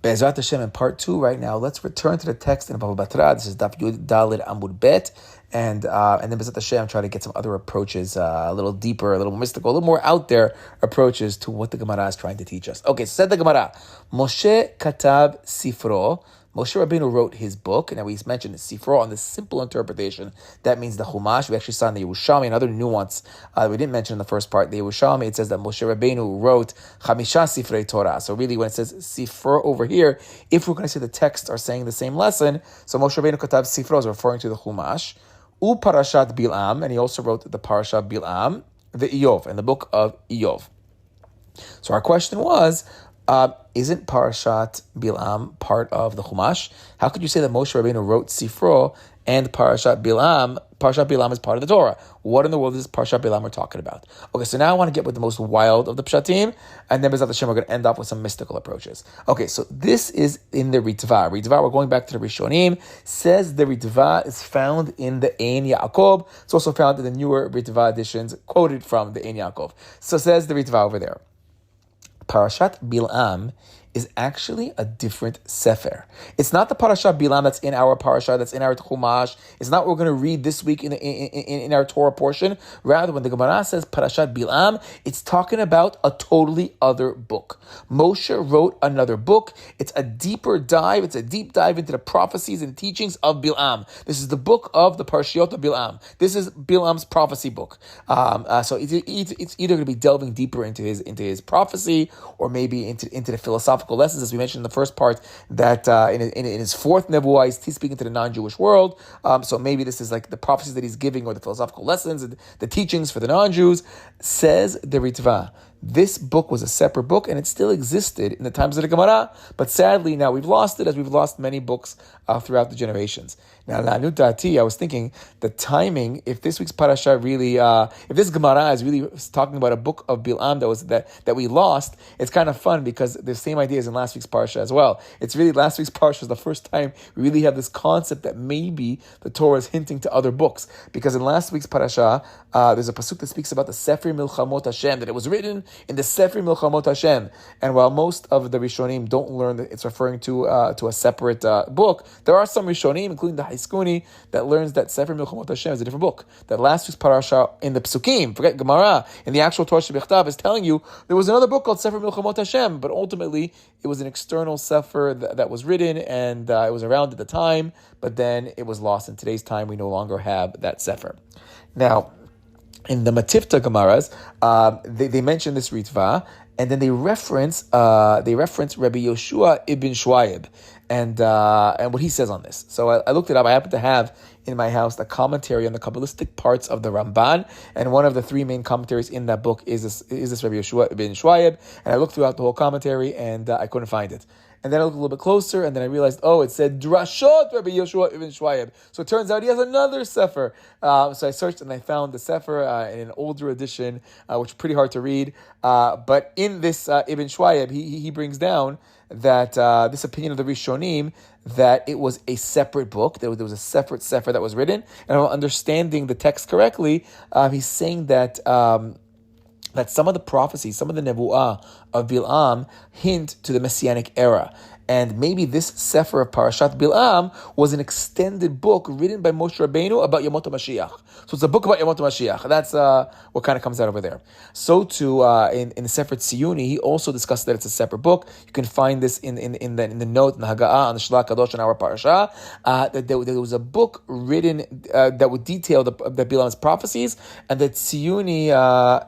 Be'ezrat Hashem in part 2 right now. Let's return to the text in Baba Batra. This is Daf Yud Dalid Amud Bet. And then Be'ezrat Hashem, try to get some other approaches, a little deeper, a little mystical, a little more out there approaches to what the Gemara is trying to teach us. Okay, so said the Gemara, Moshe Katab Sifro. Moshe Rabbeinu wrote his book, and now we mentioned Sifro on the simple interpretation. That means the Chumash. We actually saw in the Yerushalmi another nuance we didn't mention in the first part. The Yerushalmi, it says that Moshe Rabbeinu wrote Chamisha Sifrei Torah. So really, when it says Sifro over here, if we're going to say the texts are saying the same lesson, so Moshe Rabbeinu Katav Sifro is referring to the Chumash. U Parashat Bilam, and he also wrote the Parashat Bilam, the Iyov, and the book of Iyov. So our question was, isn't Parashat Bilam part of the Chumash? How could you say that Moshe Rabbeinu wrote Sifro and Parashat Bilam? Parashat Bilam is part of the Torah. What in the world is Parashat Bilam we're talking about? Okay, so now I want to get with the most wild of the Pshatim, and then B'ezrat Hashem we're going to end up with some mystical approaches. Okay, so this is in the Ritva. Ritva, we're going back to the Rishonim, says the Ritva is found in the Ein Yaakov. It's also found in the newer Ritva editions, quoted from the Ein Yaakov. So says the Ritva over there. Parashat Bilam is actually a different sefer. It's not the Parashat Bilam that's in our Parasha, that's in our Chumash. It's not what we're going to read this week in our Torah portion. Rather, when the Gemara says Parashat Bilam, it's talking about a totally other book. Moshe wrote another book. It's a deeper dive. It's a deep dive into the prophecies and teachings of Bilam. This is the book of the Parshiot of Bilam. This is Bilam's prophecy book. So it's either going to be delving deeper into his prophecy, or maybe into the philosophical lessons, as we mentioned in the first part, that in his fourth nevuah, he's speaking to the non-Jewish world. So maybe this is like the prophecies that he's giving, or the philosophical lessons, and the teachings for the non-Jews. Says the Ritva, this book was a separate book, and it still existed in the times of the Gemara, but sadly now we've lost it, as we've lost many books throughout the generations. Now, La'anut Da'ati, I was thinking the timing, if this week's parasha really, if this Gemara is really talking about a book of Bilam that we lost, it's kind of fun, because the same idea is in last week's parasha as well. It's really last week's parasha is the first time we really have this concept that maybe the Torah is hinting to other books, because in last week's parasha, there's a pasuk that speaks about the Sefer Milchamot Hashem, that it was written in the Sefer Milchamot Hashem. And while most of the Rishonim don't learn that it's referring to a separate book, there are some Rishonim, including the Haiskuni, that learns that Sefer Milchamot Hashem is a different book. That last week's parasha in the Psukim, forget Gemara, in the actual Torah Shebichtav, is telling you there was another book called Sefer Milchamot Hashem, but ultimately it was an external Sefer that was written, and it was around at the time, but then it was lost. In today's time, we no longer have that Sefer. Now, in the Matifta Gemaras, they mention this Ritva, and then they reference Rabbi Yoshua ibn Shwayib, and what he says on this. So I looked it up. I happen to have in my house the commentary on the Kabbalistic parts of the Ramban, and one of the three main commentaries in that book is this Rabbi Yoshua ibn Shwayib, and I looked throughout the whole commentary, and I couldn't find it. And then I looked a little bit closer, and then I realized, it said Drashot Rabbi Yoshua ibn Shwayib. So it turns out he has another Sefer. So I searched, and I found the Sefer in an older edition, which is pretty hard to read. But in this Ibn Shwayib, he brings down that this opinion of the Rishonim, that it was a separate book, there was a separate Sefer that was written. And I'm understanding the text correctly, he's saying that some of the prophecies, some of the nevuah of Bilam hint to the Messianic era. And maybe this Sefer of Parashat Bilam was an extended book written by Moshe Rabbeinu about Yamot HaMashiach. So it's a book about Yamot HaMashiach. That's what kind of comes out over there. So too, in the Sefer Tziyuni, he also discussed that it's a separate book. You can find this in the note, in the Haga'ah, on the Shlach Kadosh, in our Parasha, that there was a book written that would detail the Bilam's prophecies, and that Tziyuni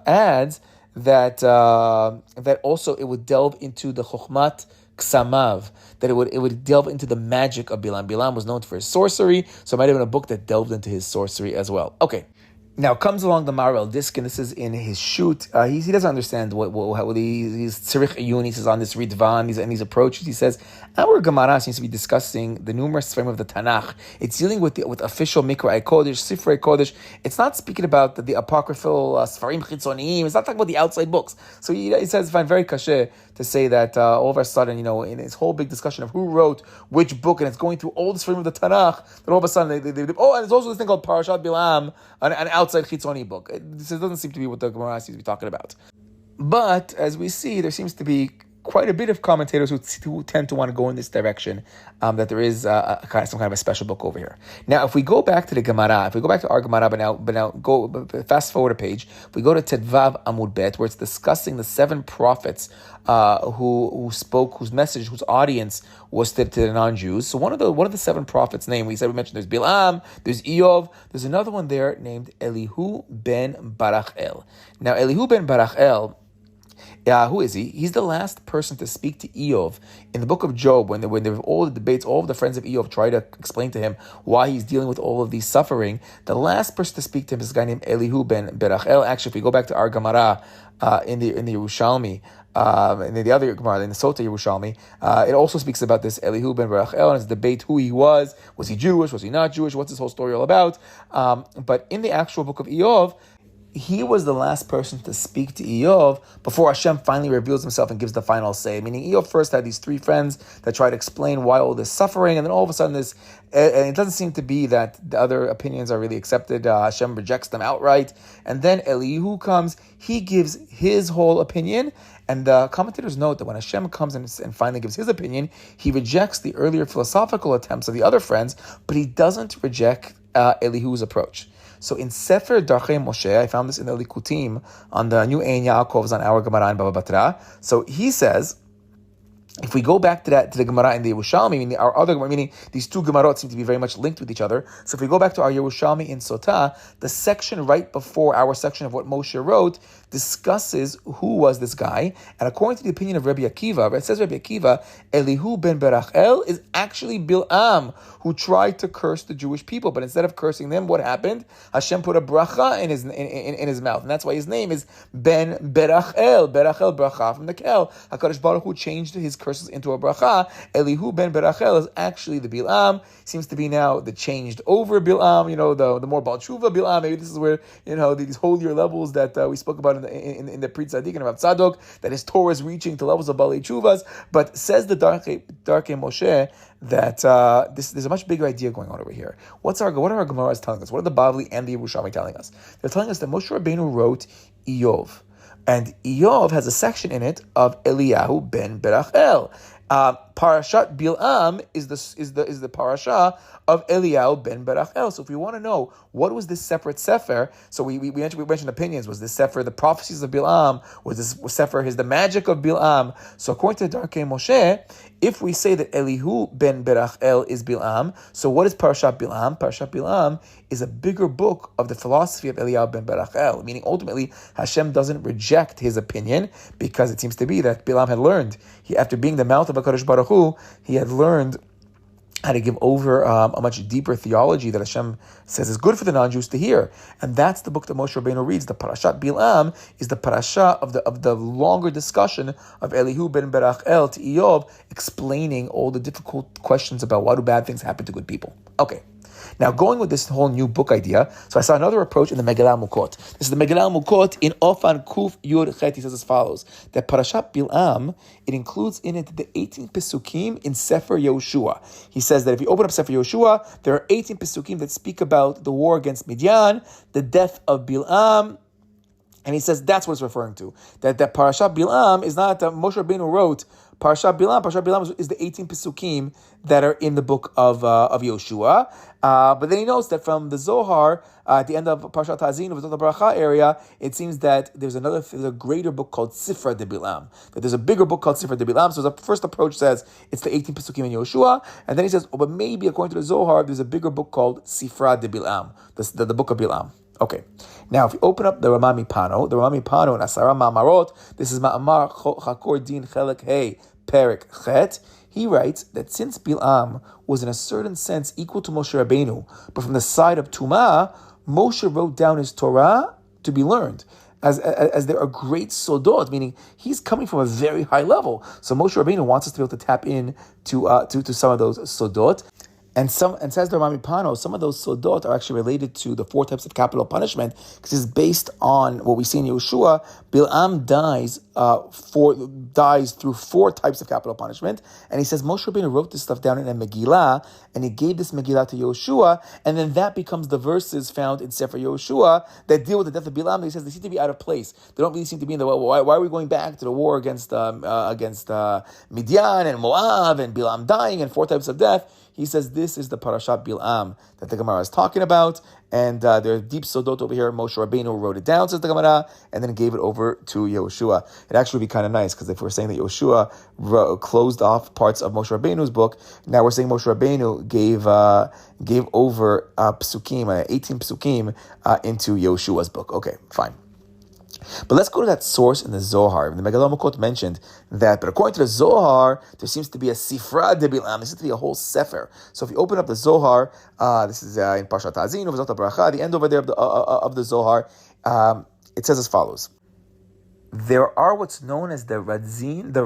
adds that also it would delve into the Chokhmat Ksamav, that it would delve into the magic of Bilam. Bilam was known for his sorcery, so it might have been a book that delved into his sorcery as well. Okay. Now comes along the Maharil Diskin. This is in his shoot. He doesn't understand what he's Tzarich Iyun. He says on this Ritva and these approaches. He says our Gemara seems to be discussing the numerous frame of the Tanakh. It's dealing with official Mikra Kodesh, Sifrei Kodesh. It's not speaking about the apocryphal Sfarim Chitzoniim. It's not talking about the outside books. So he says, I find very kasher to say that all of a sudden, in his whole big discussion of who wrote which book, and it's going through all this frame of the Tanakh, that all of a sudden and there's also this thing called Parashat Bilam, an outside Chitzoni book. This doesn't seem to be what the Gemara seems to be talking about. But as we see, there seems to be quite a bit of commentators who tend to want to go in this direction, that there is some kind of a special book over here. Now, if we go back to the Gemara, if we go back to our Gemara, but now go fast forward a page, if we go to Tedvav Amud Bet, where it's discussing the 7 prophets who spoke, whose message, whose audience was to the non-Jews. So one of the 7 prophets' name, we mentioned there's Bilam, there's Eov, there's another one there named Elihu ben Barachel. Now, Elihu ben Barachel, who is he? He's the last person to speak to Eov in the book of Job, when there were all the debates, all of the friends of Eov try to explain to him why he's dealing with all of these suffering. The last person to speak to him is a guy named Elihu ben Berachel. Actually, if we go back to our Gemara in the Yerushalmi, in the other Gemara, in the Sota Yerushalmi, it also speaks about this Elihu ben Berachel, and it's a debate who he was. Was he Jewish? Was he not Jewish? What's this whole story all about? But in the actual book of Eov, he was the last person to speak to Eov before Hashem finally reveals himself and gives the final say. Meaning Eov first had these 3 friends that try to explain why all this suffering, and then all of a sudden and it doesn't seem to be that the other opinions are really accepted. Hashem rejects them outright. And then Elihu comes, he gives his whole opinion, and the commentators note that when Hashem comes and finally gives his opinion, he rejects the earlier philosophical attempts of the other friends, but he doesn't reject Elihu's approach. So in Sefer Darchei Moshe, I found this in the Likutim on the New Ein Yaakov's on our Gemara in Baba Batra. So he says, if we go back to the Gemara in the Yerushalmi, meaning these 2 Gemarot seem to be very much linked with each other. So if we go back to our Yerushalmi in Sotah, the section right before our section of what Moshe wrote discusses who was this guy. And according to the opinion of Rabbi Akiva, it says Rabbi Akiva, Elihu ben Berachel is actually Bilam, who tried to curse the Jewish people. But instead of cursing them, what happened? Hashem put a bracha in his mouth. And that's why his name is Ben Berachel. Berachel, bracha from the Kel. HaKadosh Baruch Hu changed his curses into a bracha. Elihu ben Berachel is actually the Bilam. Seems to be now the changed over Bilam, the more Baal Tshuva Bilam. Maybe this is where, these holier levels that we spoke about in the Pri Tzaddik and Rav Tzadok, that his Torah is reaching to levels of Balei Tshuvas. But says the Darkei Moshe that there's a much bigger idea going on over here. What are our Gemaras telling us? What are the Bavli and the Yerushalmi telling us? They're telling us that Moshe Rabbeinu wrote Eov. And Eov has a section in it of Eliyahu ben Berachel. Parashat Bilam is the parasha of Eliyahu ben Berachel. So if we want to know what was this separate sefer, so we mentioned opinions. Was this sefer the prophecies of Bilam? Was this sefer the magic of Bilam? So according to Darkei Moshe, if we say that Elihu ben Berachel is Bilam, so what is Parashat Bilam? Parashat Bilam is a bigger book of the philosophy of Eliyahu ben Berachel, meaning ultimately Hashem doesn't reject his opinion, because it seems to be that Bilam had learned, after being the mouth of HaKadosh Baruch Hu, he had learned how to give over a much deeper theology that Hashem says is good for the non-Jews to hear. And that's the book that Moshe Rabbeinu reads. The Parashat Bilam is the parasha of the longer discussion of Elihu ben Berachel to Eov, explaining all the difficult questions about why do bad things happen to good people. Okay. Now, going with this whole new book idea, so I saw another approach in the Megillah Mukot. This is the Megillah Mukot in Ofan Kuf Yud Chet. He says as follows, that Parashat Bilam, it includes in it the 18 Pesukim in Sefer Yehoshua. He says that if you open up Sefer Yehoshua, there are 18 Pesukim that speak about the war against Midian, the death of Bilam, and he says that's what it's referring to. That Parashat Bilam is not that Moshe Rabbeinu wrote Parashat Bilam. Parashat Bilam is the 18 Pesukim that are in the book of Yehoshua. But then he notes that from the Zohar, at the end of Parashat Hazin, of the Bracha area, it seems that there's a greater book called Sifra de Bilam. That there's a bigger book called Sifra de Bilam. So the first approach says it's the 18 Pesukim in Yehoshua, and then he says, but maybe according to the Zohar, there's a bigger book called Sifra de Bilam, the book of Bilam. Okay, now if you open up the Ramami Pano in Asara Ma'amarot, this is Ma'amar Chakor Din Chelek Hey Perek Chet. He writes that since Bilam was in a certain sense equal to Moshe Rabbeinu, but from the side of Tumah, Moshe wrote down his Torah to be learned. As there are great sodot, meaning he's coming from a very high level. So Moshe Rabbeinu wants us to be able to tap in to some of those sodot. And says the Rami Pano, some of those sodot are actually related to the 4 types of capital punishment, because it's based on what we see in Yehoshua. Bilam dies through 4 types of capital punishment, and he says Moshe Rabbeinu wrote this stuff down in a Megillah, and he gave this Megillah to Yehoshua, and then that becomes the verses found in Sefer Yehoshua that deal with the death of Bilam. He says they seem to be out of place. They don't really seem to be in the why are we going back to the war against Midian and Moab and Bilam dying and 4 types of death? He says this is the Parashat Bilam that the Gemara is talking about, and there are deep sodot over here. Moshe Rabbeinu wrote it down, says the Gemara, and then gave it over to Yehoshua. It actually would be kind of nice, because if we're saying that Yehoshua closed off parts of Moshe Rabbeinu's book, now we're saying Moshe Rabbeinu gave over psukim, 18 psukim into Yehoshua's book. Okay, fine. But let's go to that source in the Zohar. The Megillah Makot mentioned that, but according to the Zohar, there seems to be a Sifra de Bilam. There seems to be a whole Sefer. So if you open up the Zohar, this is in Parshat Ta'azinu, V'zot HaBracha, the end over there of the Zohar, it says as follows. There are what's known as the Razin de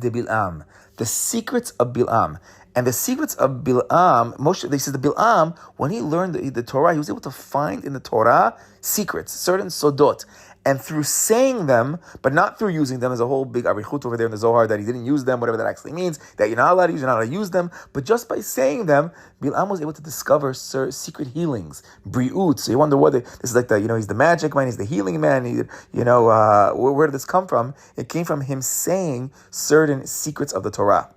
Bilam, the secrets of Bilam. And the secrets of Bilam, Moshe, they say the Bilam, when he learned the Torah, he was able to find in the Torah secrets, certain sodot. And through saying them, but not through using them, there's a whole big arichut over there in the Zohar that he didn't use them, whatever that actually means, that you're not allowed to use, you're not allowed to use them. But just by saying them, Bilam was able to discover secret healings, bri'ut. So you wonder what this is like. He's the magic man, he's the healing man. Where did this come from? It came from him saying certain secrets of the Torah.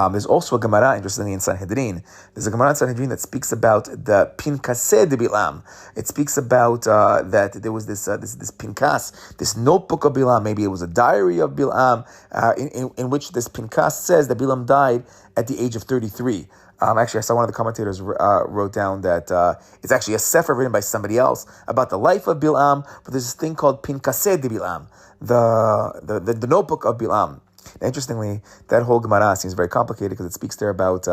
There's also a Gemara, interestingly, in Sanhedrin. There's a Gemara in Sanhedrin that speaks about the Pinkaseh de Bilam. It speaks about that there was this Pinkas, this notebook of Bilam. Maybe it was a diary of Bilam, in which this Pinkas says that Bilam died at the age of 33. Actually, I saw one of the commentators wrote down that it's actually a sefer written by somebody else about the life of Bilam, but there's this thing called Pinkaseh de Bilam, the notebook of Bilam. Now, interestingly, that whole Gemara seems very complicated, because it speaks there about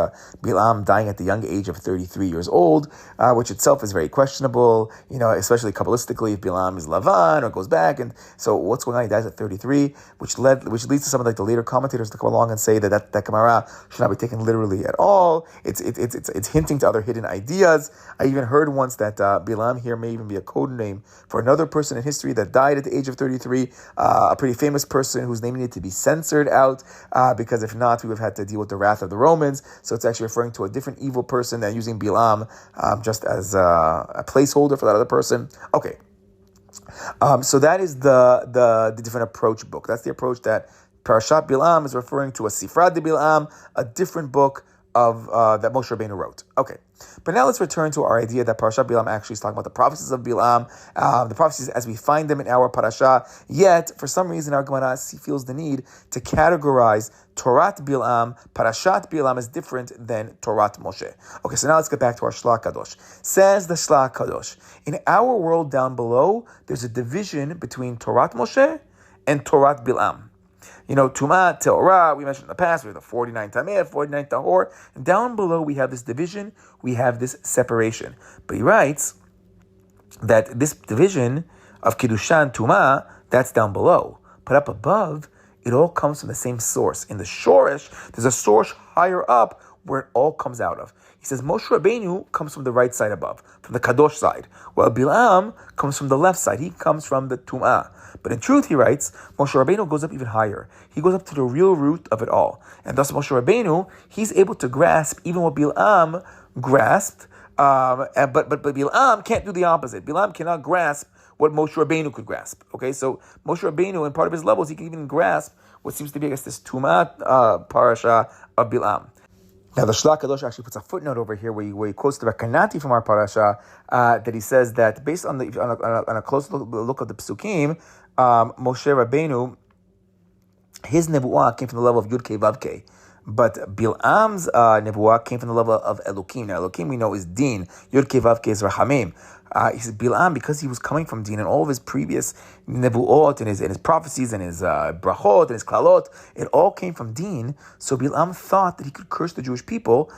Bilam dying at the young age of 33 years old, which itself is very questionable, especially Kabbalistically, if Bilam is Lavan or goes back. And so what's going on? He dies at 33, which leads to some of the later commentators to come along and say that Gemara should not be taken literally at all. It's hinting to other hidden ideas. I even heard once that Bilam here may even be a code name for another person in history that died at the age of 33, a pretty famous person whose name needed to be censored out, because if not, we would have had to deal with the wrath of the Romans. So it's actually referring to a different evil person and using Bilam just as a placeholder for that other person. Okay, so that is the different approach book. That's the approach that Parashat Bilam is referring to, a Sifra de Bilam, a different book of that Moshe Rabbeinu wrote. Okay, but now let's return to our idea that Parashat Bilam actually is talking about the prophecies of Bilam, the prophecies as we find them in our parasha. Yet, for some reason, our Gemara feels the need to categorize Torat Bilam, Parashat Bilam, as different than Torat Moshe. Okay, so now let's get back to our Shlach Kadosh. Says the Shlach Kadosh, in our world down below, there's a division between Torat Moshe and Torat Bilam. Tumah, Teorah, we mentioned in the past, we have the 49 Tameh, 49 Tahor. And down below, we have this division, we have this separation. But he writes that this division of Kiddushan, Tumah, that's down below. But up above, it all comes from the same source. In the Shoresh, there's a source higher up where it all comes out of. He says Moshe Rabbeinu comes from the right side above, from the Kadosh side, while Bilam comes from the left side. He comes from the Tum'ah. But in truth, he writes, Moshe Rabbeinu goes up even higher. He goes up to the real root of it all. And thus Moshe Rabbeinu, he's able to grasp even what Bilam grasped, but Bilam can't do the opposite. Bilam cannot grasp what Moshe Rabbeinu could grasp. Okay, so Moshe Rabbeinu, in part of his levels, he can even grasp what seems to be, this Tum'ah parasha of Bilam. Now, the Shlach Kadosh actually puts a footnote over here where he quotes the Rekanati from our parasha, that he says that based on a close look of the Psukim, Moshe Rabbeinu, his nebuah came from the level of Yud Kei Vav Kei. But Bilam's nebuah came from the level of Elokim. Now, Elokim we know is Din. Yud Kei Vav Kei is Rahamim. He says Bilam, because he was coming from Din and all of his previous nebuot and his prophecies and his brachot and his klalot, it all came from Din. So Bilam thought that he could curse the Jewish people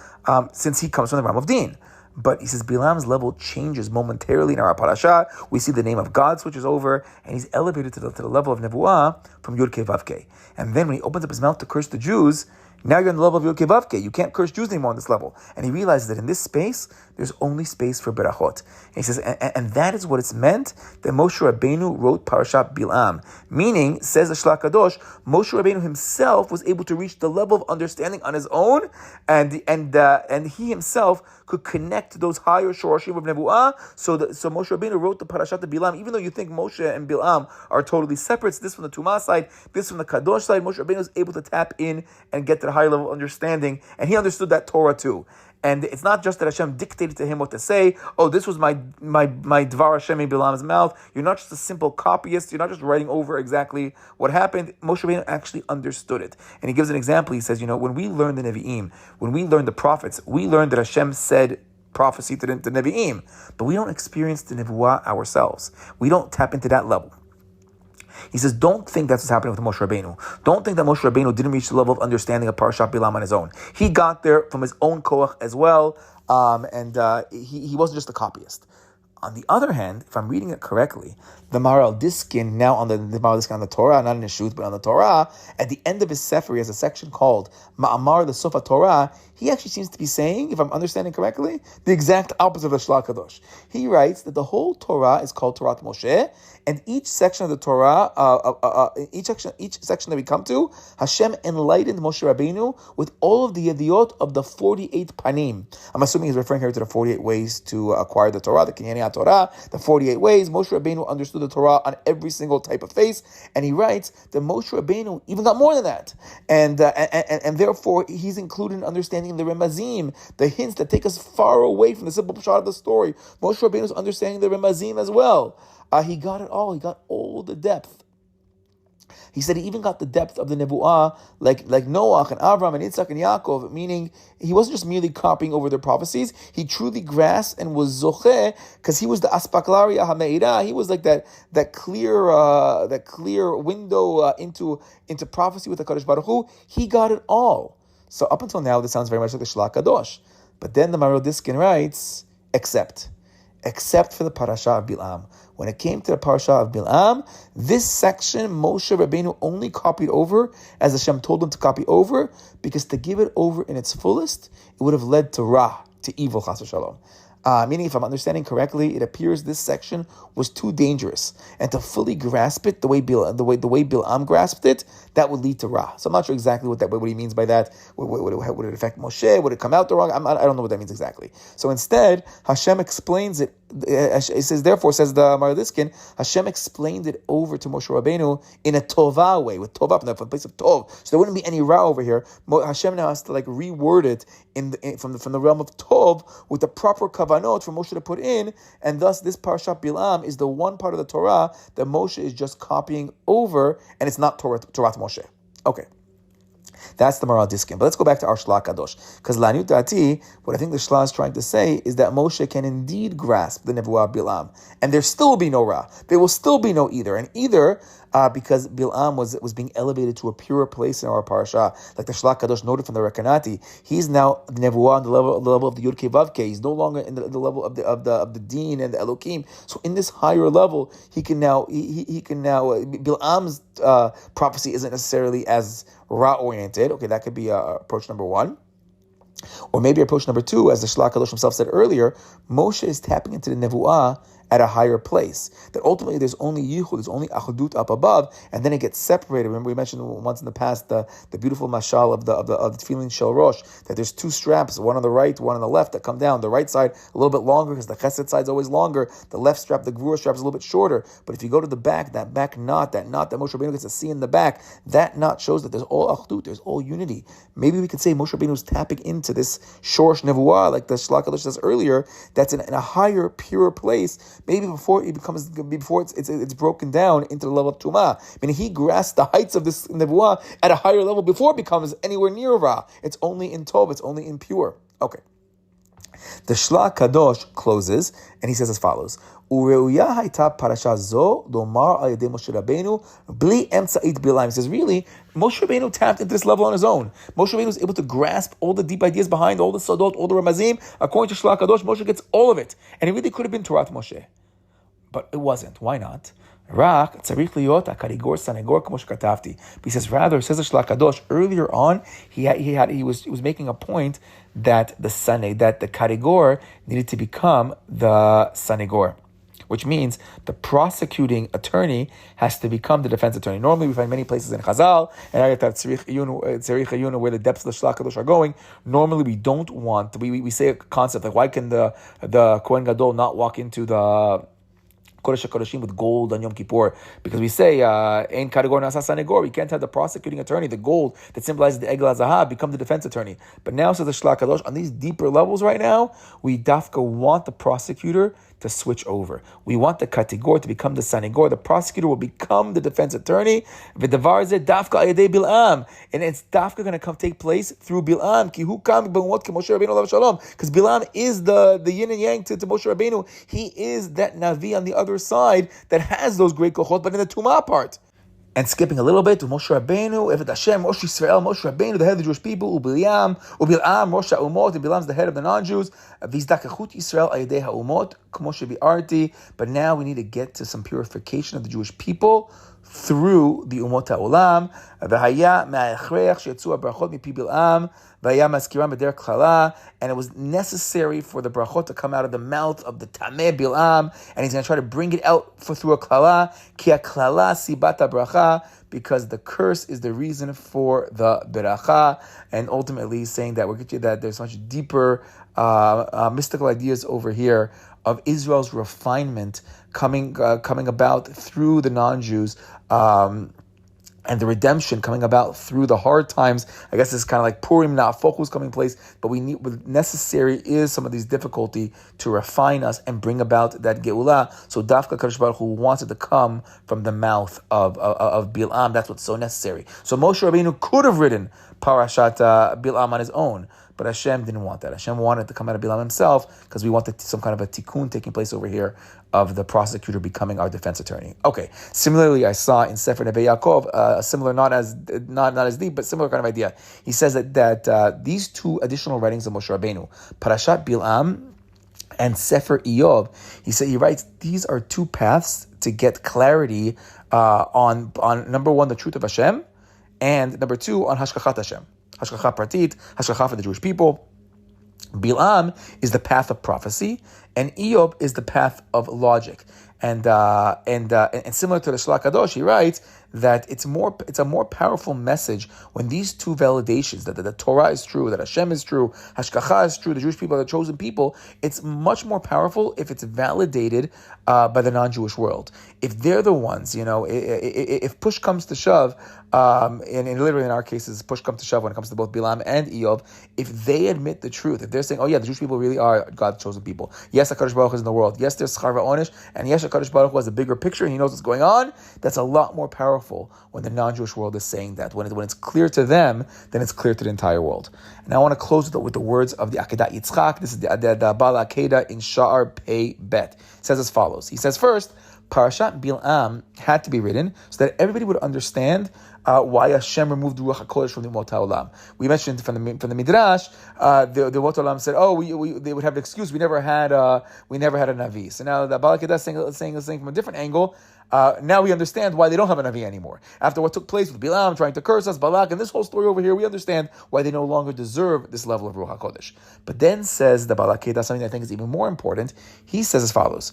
since he comes from the realm of Din. But he says Bilam's level changes momentarily in our parasha. We see the name of God switches over, and he's elevated to the level of nebuah from Yud Kei Vav Kei. And then when he opens up his mouth to curse the Jews, Now you're on the level of Yud Vavke. You can't curse Jews anymore on this level. And he realizes that in this space, there's only space for berachot. And he says, and that is what it's meant that Moshe Rabbeinu wrote Parashat Bilam. Meaning, says the Shlach Kadosh, Moshe Rabbeinu himself was able to reach the level of understanding on his own, and he himself could connect to those higher shorashim of Nevuah. So Moshe Rabbeinu wrote the Parashat Bilam, even though you think Moshe and Bilam are totally separate. This from the Tumah side, this from the Kadosh side. Moshe Rabbeinu was able to tap in and get to the higher level of understanding, and he understood that Torah too. And it's not just that Hashem dictated to him what to say. Oh, this was my Dvar Hashem in Bilam's mouth. You're not just a simple copyist. You're not just writing over exactly what happened. Moshe Rabbeinu actually understood it. And he gives an example. He says, when we learn the Nevi'im, when we learn the prophets, we learn that Hashem said prophecy to the Nevi'im, but we don't experience the Nevuah ourselves. We don't tap into that level. He says, don't think that's what's happening with Moshe Rabbeinu. Don't think that Moshe Rabbeinu didn't reach the level of understanding of Parashat Bilam on his own. He got there from his own koach as well, and he wasn't just a copyist. On the other hand, if I'm reading it correctly, the Maharal Diskin, now on the Maharal Diskin on the Torah, not in the Shut, but on the Torah, at the end of his Sefer, he has a section called Ma'amar the Sofa Torah. He actually seems to be saying, if I'm understanding correctly, the exact opposite of the Shlach Kadosh. He writes that the whole Torah is called Torah Moshe, and each section of the Torah, each section that we come to, Hashem enlightened Moshe Rabbeinu with all of the yediyot of the 48 panim. I'm assuming he's referring here to the 48 ways to acquire the Torah, the Kinyanei Torah, the 48 ways. Moshe Rabbeinu understood the Torah on every single type of face, and he writes that Moshe Rabbeinu even got more than that, and therefore he's included in understanding the remazim, the hints that take us far away from the simple pshat of the story. Moshe Rabbeinu is understanding the remazim as well. He got it all. He got all the depth. He said he even got the depth of the Nebu'ah, like Noach and Abraham and Yitzhak and Yaakov, meaning he wasn't just merely copying over their prophecies. He truly grasped and was zocheh, because he was the aspaklaria hameira. He was like that clear window into prophecy with the Kadosh Baruch Hu. He got it all. So up until now, this sounds very much like the Shlach Kadosh. But then the Maharal Diskin writes, except for the Parasha of Bilam. When it came to the Parasha of Bilam, this section Moshe Rabbeinu only copied over as Hashem told him to copy over, because to give it over in its fullest, it would have led to Ra, to evil, chas v'shalom. Meaning, if I'm understanding correctly, it appears this section was too dangerous, and to fully grasp it the way Bilam grasped it, that would lead to Ra. So I'm not sure exactly what he means by that. Would it affect Moshe? Would it come out the wrong? I don't know what that means exactly. So instead, Hashem explains it. It says, therefore, says the Maharal Diskin, Hashem explained it over to Moshe Rabbeinu in a tova way, with tova from the place of tov. So there wouldn't be any Ra over here. Hashem now has to reword it from the realm of tov with the proper kavanot for Moshe to put in, and thus this Parashat Bilam is the one part of the Torah that Moshe is just copying over, and it's not Torah Moshe. Okay. That's the Maharal Diskin. But let's go back to our Shlach Kadosh. Because La'aniyut Da'ati, what I think the Shlach is trying to say is that Moshe can indeed grasp the Nevuah of Bilam. And there still will be no Ra. There will still be no either. And either because Bilam was being elevated to a purer place in our parasha, like the Shlach Kadosh noted from the Rekanati, he's now the Nevuah on the level of the Yud Kei Vav Kei. He's no longer in the level of the Din and the Elokim. So in this higher level, he can now Bilam's prophecy isn't necessarily as Ra oriented. Okay, that could be approach number one. Or maybe approach number two, as the Shlach Kadosh himself said earlier, Moshe is tapping into the Nevuah at a higher place. That ultimately there's only Yichud, there's only Achadut up above, and then it gets separated. Remember we mentioned once in the past the beautiful mashal of the Tefillin Shel Rosh, that there's two straps, one on the right, one on the left, that come down. The right side a little bit longer because the Chesed side is always longer. The left strap, the Gvura strap, is a little bit shorter. But if you go to the back, that knot that Moshe Rabbeinu gets to see in the back, that knot shows that there's all Achdut, there's all unity. Maybe we could say Moshe Rabbeinu is tapping into this Shorsh Nevuah, like the Shlach Kadosh says earlier, that's in a higher, purer place. Maybe before it's broken down into the level of Tumah. I mean, he grasped the heights of this Nevuah at a higher level before it becomes anywhere near Ra. It's only in Tov, it's only in pure. Okay. The Shlach Kadosh closes, and he says as follows: Ureuya hayta parasha zo domar al yedei Moshe Rabbeinu bli emtza'it bilam. He says, really, Moshe Rabbeinu tapped into this level on his own. Moshe Rabbeinu was able to grasp all the deep ideas behind all the Sodot, all the Ramazim. According to Shlach Kadosh, Moshe gets all of it. And it really could have been Torah Moshe. But it wasn't. Why not? Rak tzarich liyot hakarigor sanegor k'mo shekatavti. But he says rather, says the Shlach Kadosh, earlier on he was making a point that the karigor needed to become the sanegor, which means the prosecuting attorney has to become the defense attorney. Normally, we find many places in Chazal and Tzarich Iyunu where the depths of the Shlach Kadosh are going. Normally, we don't want, we say a concept like, why can the Kohen Gadol not walk into the Kodesh HaKodeshim with gold on Yom Kippur? Because we say, Ein Karigor Nasa Sanegor, we can't have the prosecuting attorney, the gold that symbolizes the Egel HaZahav, become the defense attorney. But now, says the Shlach Kadosh, on these deeper levels right now, we dafka want the prosecutor to switch over. We want the kategor to become the sanegor. The prosecutor will become the defense attorney. V'davar zeh dafka ayadei Bilaam, and it's dafka going to take place through Bilaam. Ki hu kam b'mot ke Moshe Rabbeinu alav shalom, because Bilaam is the yin and yang to Moshe Rabbeinu. He is that navi on the other side that has those great kochot, but in the tumah part. And skipping a little bit to Moshe Rabbeinu, Eved Hashem, Moshe Yisrael, Moshe Rabbeinu, the head of the Jewish people, Bilaam, Rosh HaUmot, and Bilaam's the head of the non-Jews. V'zdakachut Yisrael ayedei ha'umot, k'mo shebi'arti. But now we need to get to some purification of the Jewish people through the Umot HaOlam. V'haya ma'achrech she'yatzu ha'brachot mipi Bilaam, v'haya maskiram b'derech klala. And it was necessary for the brachot to come out of the mouth of the Tameh Bilaam, and he's going to try to bring it out through a klala, ki klala sibat bracha, because the curse is the reason for the beracha. And ultimately saying that that there's much deeper mystical ideas over here of Israel's refinement coming about through the non-Jews, and the redemption coming about through the hard times. I guess it's kind of like Purim, not focus coming place, but what necessary is some of these difficulty to refine us and bring about that Geulah. So Dafka Kadosh Baruch Hu wants it to come from the mouth of Bilaam. That's what's so necessary. So Moshe Rabbeinu could have written Parashat Bilaam on his own, but Hashem didn't want that. Hashem wanted it to come out of Bilaam himself, because we wanted some kind of a tikkun taking place over here of the prosecutor becoming our defense attorney. Okay. Similarly, I saw in Sefer Neve Yaakov, similar, not as deep, but similar kind of idea. He says that these two additional writings of Moshe Rabbeinu, Parashat Bilaam and Sefer Iyov, he writes, these are two paths to get clarity on number one, the truth of Hashem, and number two, on Hashkachat Hashem. Hashkacha Pratit, Hashkacha for the Jewish people. Bilaam is the path of prophecy, and Iyov is the path of logic. And similar to the Shlach Kadosh, he writes that it's a more powerful message when these two validations, that the Torah is true, that Hashem is true, Hashkacha is true, the Jewish people are the chosen people. It's much more powerful if it's validated by the non-Jewish world. If they're the ones, if push comes to shove, and literally in our cases, push comes to shove when it comes to both Bilaam and Iyov, if they admit the truth, if they're saying, oh yeah, the Jewish people really are God's chosen people. Yes, HaKadosh Baruch Hu is in the world. Yes, there's Schar V'Onish, and yes, HaKadosh Baruch Hu has a bigger picture and he knows what's going on. That's a lot more powerful when the non-Jewish world is saying that. When it's clear to them, then it's clear to the entire world. And I want to close with the words of the Akedat Yitzchak. This is the Balak in Sha'ar Pei Bet. It says as follows. He says, first, Parashat Bilaam had to be written so that everybody would understand why Hashem removed Ruach HaKodesh from the Umot HaOlam. We mentioned from the Midrash, the Umot HaOlam said, they would have an excuse, we never had a Navi. So now the Balak is saying from a different angle. Now we understand why they don't have a Navi anymore. After what took place with Bilaam trying to curse us, Balak, and this whole story over here, we understand why they no longer deserve this level of Ruach HaKodesh. But then says the Balak, something I think is even more important. He says as follows.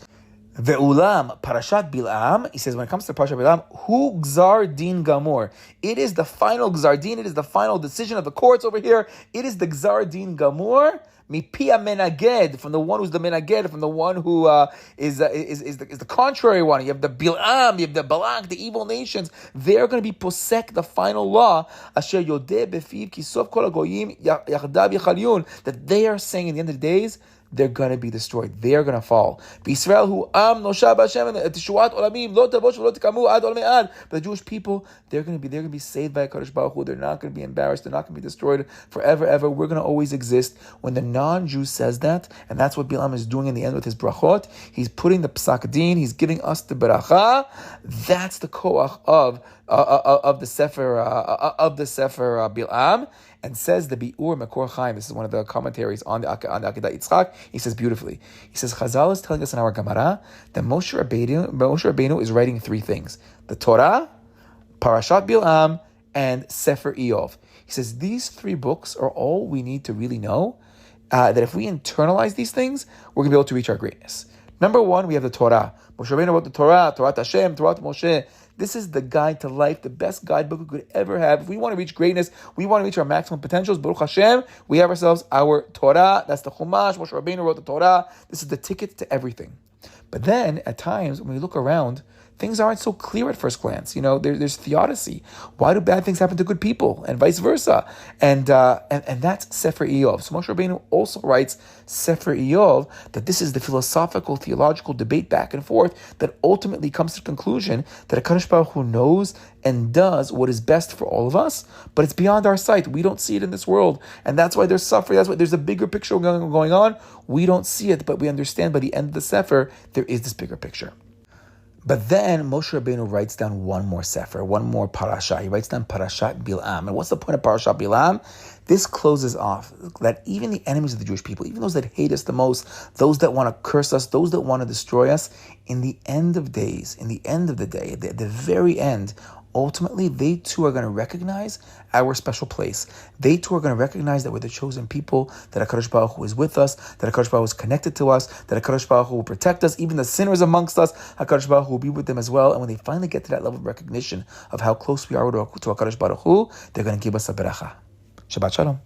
Ve'ulam Parashat Bilaam, he says when it comes to Parashat Bilaam, hu gzar din gamor. It is the final gzar din, it is the final decision of the courts over here. It is the gzar din gamor, mipia menaged, from the one who's the menaged, from the one who is the contrary one. You have the Bilaam, you have the Balak, the evil nations. They're going to be posek the final law, asher yodeh befiv kisof kol hagoyim yachdav yechaliyun, that they are saying in the end of the days, they're going to be destroyed. They are going to fall. Israel, who nosha b'Hashem tishuat olamim lo tavosh v'lo tikamu ad olamei ad. But the Jewish people, they're going to be saved by HaKadosh Baruch Hu. They're not going to be embarrassed. They're not going to be destroyed forever, ever. We're going to always exist. When the non-Jew says that, and that's what Bilaam is doing in the end with his brachot, he's putting the psak din, he's giving us the beracha. That's the koach of Sefer Bilam, and says the Biur Makor Chaim. This is one of the commentaries on the Akedat Yitzchak. He says beautifully. He says Chazal is telling us in our Gemara that Moshe Rabbeinu is writing three things: the Torah, Parashat Bilam, and Sefer Eov. He says these three books are all we need to really know. That if we internalize these things, we're going to be able to reach our greatness. Number one, we have the Torah. Moshe Rabbeinu wrote the Torah, Torah Hashem, Torah Moshe. This is the guide to life, the best guidebook we could ever have. If we want to reach greatness, we want to reach our maximum potentials, Baruch Hashem, we have ourselves our Torah. That's the Chumash. Moshe Rabbeinu wrote the Torah. This is the ticket to everything. But then, at times, when we look around, things aren't so clear at first glance. There's theodicy. Why do bad things happen to good people, and vice versa? And that's Sefer Eov. So Moshe Rabbeinu also writes Sefer Eov, that this is the philosophical, theological debate back and forth that ultimately comes to the conclusion that HaKadosh Baruch Hu knows and does what is best for all of us, but it's beyond our sight. We don't see it in this world, and that's why there's suffering. That's why there's a bigger picture going on. We don't see it, but we understand by the end of the Sefer, there is this bigger picture. But then Moshe Rabbeinu writes down one more sefer, one more parasha. He writes down Parashat Bilam. And what's the point of Parashat Bilam? This closes off that even the enemies of the Jewish people, even those that hate us the most, those that want to curse us, those that want to destroy us, in the end of days, in the end of the day, at the very end, ultimately, they too are going to recognize our special place. They too are going to recognize that we're the chosen people, that HaKadosh Baruch Hu is with us, that HaKadosh Baruch Hu is connected to us, that HaKadosh Baruch Hu will protect us, even the sinners amongst us, HaKadosh Baruch Hu will be with them as well. And when they finally get to that level of recognition of how close we are to HaKadosh Baruch Hu, they're going to give us a beracha. Shabbat Shalom.